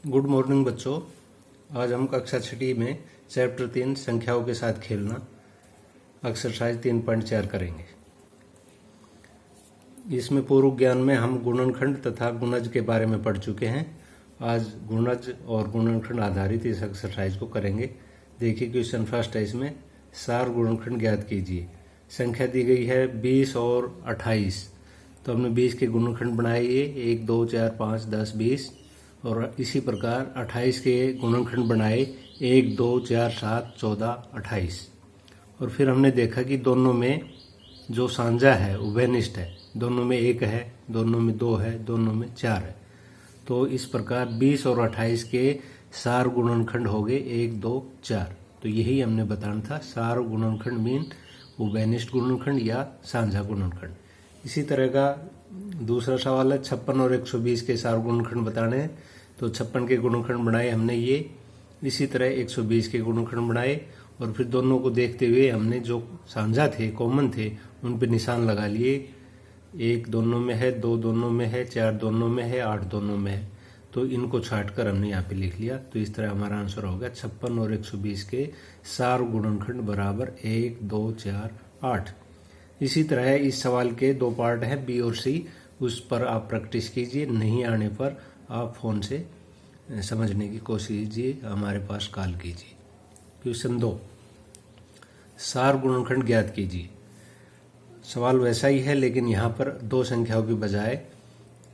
Good morning बच्चों। आज हम कक्षा 6 में चैप्टर 3 संख्याओं के साथ खेलना एक्सरसाइज 3.4 करेंगे। इसमें पूर्व ज्ञान में हम गुणनखंड तथा गुणज के बारे में पढ़ चुके हैं। आज गुणज और गुणनखंड आधारित इस एक्सरसाइज को करेंगे। देखिए क्वेश्चन फर्स्ट है, इसमें सार गुणनखंड ज्ञात कीजिए। संख्या दी गई है 20 और 28, तो हमने 20 के गुणनखंड बनाए ये 1, 2, 4, 5, 10, 20 और इसी प्रकार 28 के गुणनखंड बनाए 1, 2, 4, 7, 14, 28। और फिर हमने देखा कि दोनों में जो साझा है उभयनिष्ठ है, दोनों में 1 है, दोनों में 2 है, दोनों में 4 है। तो इस प्रकार 20 और 28 के सार गुणनखंड हो गए 1, 2, 4। तो यही हमने बताना था, सार गुणनखंड मीन उभयनिष्ठ गुणनखंड या साझा गुणनखंड। इसी तरह का दूसरा सवाल है 56 और 120 के सार गुणनखंड बताने हैं। तो 56 के गुणनखंड बनाए हमने ये, इसी तरह 120 के गुणनखंड बनाए और फिर दोनों को देखते हुए हमने जो साझा थे, कॉमन थे, उन पे निशान लगा लिए। 1 दोनों में है, 2 दोनों में है, 4 दोनों में है, 8 दोनों में है। तो इनको छाट कर हमने यहाँ पे लिख लिया। तो इस तरह हमारा आंसर होगा 56 और 120 के सार गुणनखंड बराबर 1, 2, 4, 8। इसी तरह इस सवाल के 2 पार्ट हैं, बी और सी। उस पर आप प्रैक्टिस कीजिए, नहीं आने पर आप फोन से समझने की कोशिश कीजिए, हमारे पास कॉल कीजिए। क्वेश्चन 2, सार गुणनखंड ज्ञात कीजिए। सवाल वैसा ही है, लेकिन यहाँ पर 2 संख्याओं की बजाय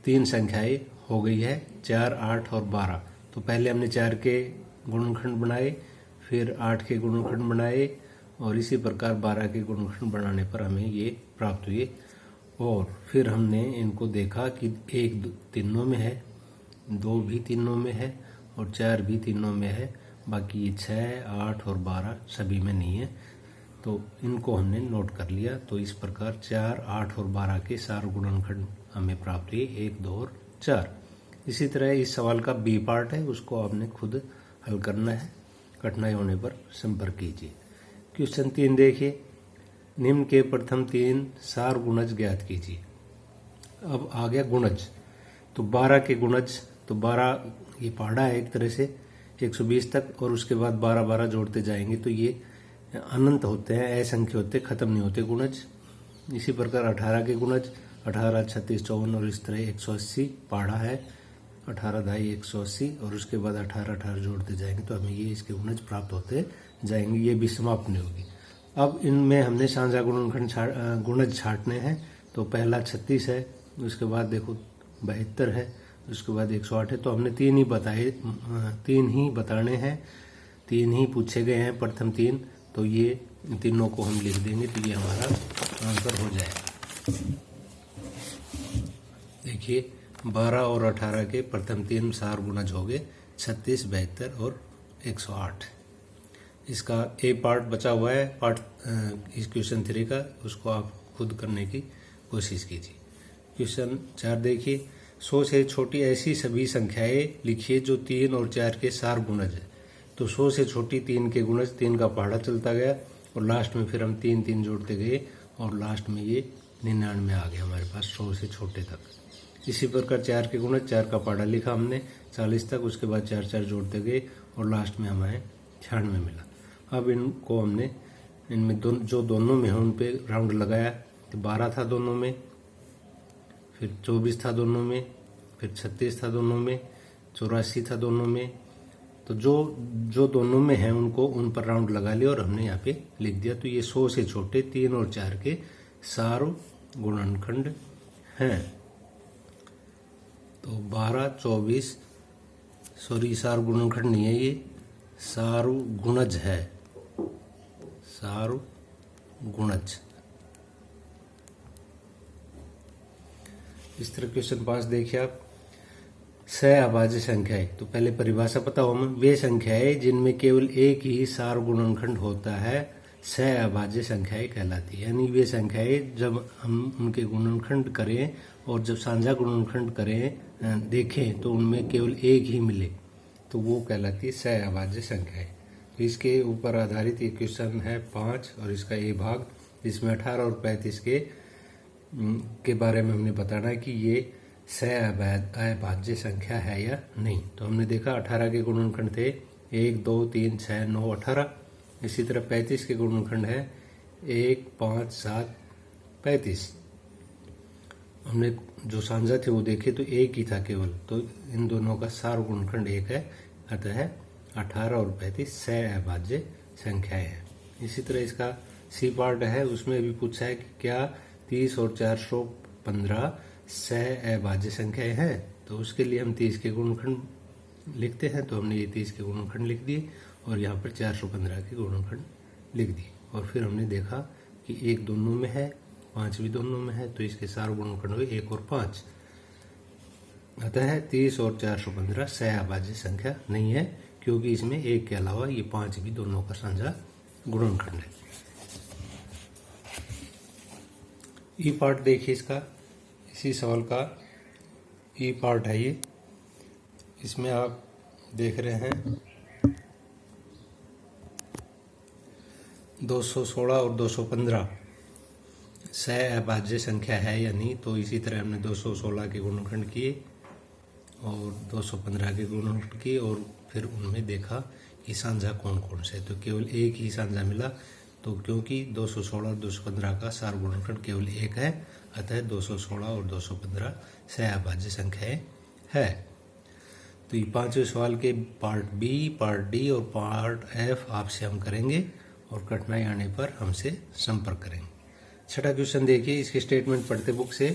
3 संख्याएं हो गई है, 4, 8 और 12। तो पहले हमने 4 के गुणनखंड बनाए, फिर 8 के गुणनखंड बनाए और इसी प्रकार 12 के गुणनखंड बनाने पर हमें ये प्राप्त हुए। और फिर हमने इनको देखा कि 1 तीनों में है, 2 भी तीनों में है और 4 भी तीनों में है। बाकी ये 6, 8 और 12 सभी में नहीं है। तो इनको हमने नोट कर लिया। तो इस प्रकार 4, 8 और 12 के सार गुणनखंड हमें प्राप्त हुए 1, 2 और 4। इसी तरह इस सवाल का बी पार्ट है, उसको आपने खुद हल करना है। कठिनाई होने पर संपर्क कीजिए। क्वेश्चन 3 देखिए, निम्न के प्रथम 3 सार गुणज ज्ञात कीजिए। अब आ गया गुणज। तो 12 के गुणज, तो 12 ये पहाड़ा है एक तरह से 120 तक, और उसके बाद 12 12 जोड़ते जाएंगे तो ये अनंत होते हैं, असंख्य होते, खत्म नहीं होते गुणज। इसी प्रकार 18 के गुणज 18, 36, 54 और इस तरह 180 पहाड़ा है, 18 दाई 180 और उसके बाद 18 18 जोड़ते जाएंगे तो हमें ये इसके गुणज प्राप्त होते जाएंगे। ये भी समाप्त नहीं होगी। अब इनमें हमने साझा गुणनखंड गुणज छांटने हैं। तो पहला 36 है, उसके बाद देखो 72 है, उसके बाद 108 है। तो हमने 3 ही बताए, 3 ही बताने हैं, 3 ही पूछे गए हैं प्रथम 3। तो ये तीनों को हम लिख देंगे तो ये हमारा आंसर हो जाएगा। देखिए 12 और 18 के प्रथम 3 सार गुणज हो गए 36, 72 और 108। इसका ए पार्ट बचा हुआ है, पार्ट इस क्वेश्चन 3 का, उसको आप खुद करने की कोशिश कीजिए। क्वेश्चन 4 देखिए, 100 से छोटी ऐसी सभी संख्याएं लिखिए जो 3 और 4 के सार गुणज है। तो 100 से छोटी 3 के गुणज, 3 का पहाड़ा चलता गया और लास्ट में फिर हम 3 3 जोड़ते गए और लास्ट में ये 99 आ गया हमारे पास 100 से छोटे तक। इसी प्रकार 4 के गुणज, 4 का पहाड़ा लिखा हमने 40 तक, उसके बाद 4 4 जोड़ते गए और लास्ट में हमें 96 मिला। अब इनको हमने इनमें जो दोनों में है उन पे राउंड लगाया। तो 12 था दोनों में, फिर 24 था दोनों में, फिर 36 था दोनों में, 84 था दोनों में। तो जो दोनों में है उनको उन पर राउंड लगा लिया और हमने यहाँ पे लिख दिया। तो ये 100 से छोटे 3 और 4 के सार गुणनखंड हैं। तो 12, 24, सॉरी सार गुणनखंड नहीं है, ये सार गुणज है, सार गुणज। इस तरह क्वेश्चन 5 देखिए आप, अभाज्य संख्याएं। तो पहले परिभाषा पता हो हमें, वे संख्याएं जिनमें केवल एक ही सार गुणनखंड होता है अभाज्य संख्याएं कहलाती है। यानी वे संख्याएं जब हम उनके गुणनखंड करें और जब साझा गुणनखंड करें देखें तो उनमें केवल एक ही मिले तो वो कहलाती है अभाज्य संख्याएं। तो इसके ऊपर आधारित ये क्वेश्चन है 5 और इसका ए भाग। इसमें 18 और 35 के बारे में हमने बताना है कि ये अभाज्य संख्या है या नहीं। तो हमने देखा 18 के गुणनखंड थे 1, 2, 3, 6, 9, 18। इसी तरह 35 के गुणनखंड है 1, 5, 7, 35। हमने जो सांझा थे वो देखे तो एक ही था केवल, तो इन दोनों का सार गुणनखंड एक है, अतः 18 और 35 सहअभाज्य संख्याएं हैं। इसी तरह इसका सी पार्ट है, उसमें भी पूछा है कि क्या 30 और 415 सहअभाज्य संख्याएं हैं। तो उसके लिए हम 30 के गुणनखंड लिखते हैं, तो हमने ये 30 के गुणनखंड लिख दिए और यहाँ पर 415 के गुणनखंड लिख दिए। और फिर हमने देखा कि एक दोनों में है, 5 भी दोनों में है, तो इसके सार गुणनखंड हुए 1 और 5। अतः 30 और 415 सहअभाज्य संख्या नहीं है, क्योंकि इसमें एक के अलावा ये 5 भी दोनों का साझा गुणनखंड है। ई पार्ट देखिए इसका, इसी सवाल का ई पार्ट है ये। इसमें आप देख रहे हैं 216 और 215 सहअभाज्य संख्या है या नहीं। तो इसी तरह हमने 216 के गुणनखंड किए और 215 के गुणनखंड किए और फिर उनमें देखा कि साझा कौन कौन से। तो केवल एक ही साझा मिला, तो क्योंकि 216 और 215 का सार गुणनखंड केवल एक है, अतः 216 और 215 सहअभाज्य संख्याएं है। तो ये 5वें सवाल के पार्ट बी, पार्ट डी और पार्ट एफ आपसे हम करेंगे और कठिनाई आने पर हमसे संपर्क करेंगे। छठा क्वेश्चन देखिए, इसके स्टेटमेंट पढ़ते बुक से।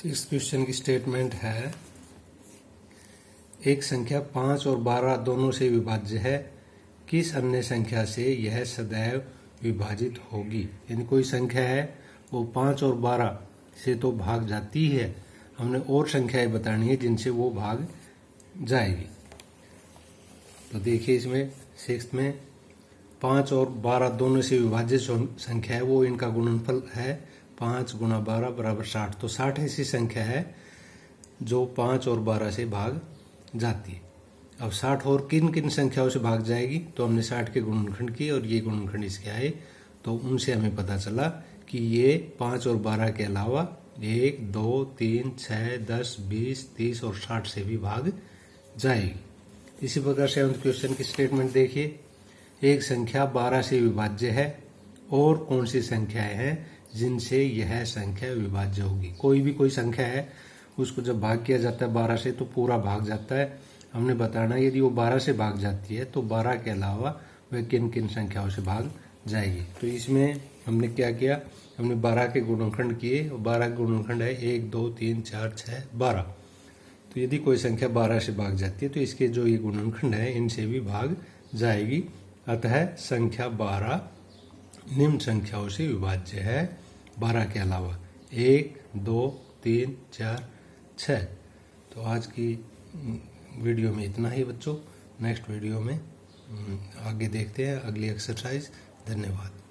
इस क्वेश्चन की स्टेटमेंट है, एक संख्या 5 और 12 दोनों से विभाज्य है, किस अन्य संख्या से यह सदैव विभाजित होगी। यानी कोई संख्या है वो 5 और 12 से तो भाग जाती है, हमने और संख्याएं बतानी है जिनसे वो भाग जाएगी। तो देखिए इसमें 6 में 5 और 12 दोनों से विभाज्य संख्या है, वो इनका गुणनफल है 5 गुणा 12 बराबर 60। तो 60 ऐसी संख्या है जो 5 और 12 से भाग जाती है। अब 60 और किन किन संख्याओं से भाग जाएगी, तो हमने 60 के गुणनखंड किए और ये गुणनखंड इसके आए, तो उनसे हमें पता चला कि ये 5 और 12 के अलावा 1, 2, 3, 6, 10, 20, 30 और 60 से भी भाग जाएगी। इसी प्रकार से 7वें क्वेश्चन की स्टेटमेंट देखिए, एक संख्या 12 से विभाज्य है और कौन सी संख्याएं हैं जिनसे यह संख्या विभाज्य होगी। कोई भी कोई संख्या है उसको जब भाग किया जाता है 12 से तो पूरा भाग जाता है। हमने बताना यदि वो 12 से भाग जाती है तो 12 के अलावा वह किन किन संख्याओं से भाग जाएगी। तो इसमें हमने क्या किया, हमने 12 के गुणनखंड किए और 12 के गुणनखंड है 1, 2, 3, 4, 6, 12। तो यदि कोई संख्या 12 से भाग जाती है तो इसके जो ये गुणनखंड है इनसे भी भाग जाएगी। अतः संख्या 12 निम्न संख्याओं से विभाज्य है 12 के अलावा 1, 2, 3, 4, 6। तो आज की वीडियो में इतना ही बच्चों। नेक्स्ट वीडियो में आगे देखते हैं अगली एक्सरसाइज। धन्यवाद।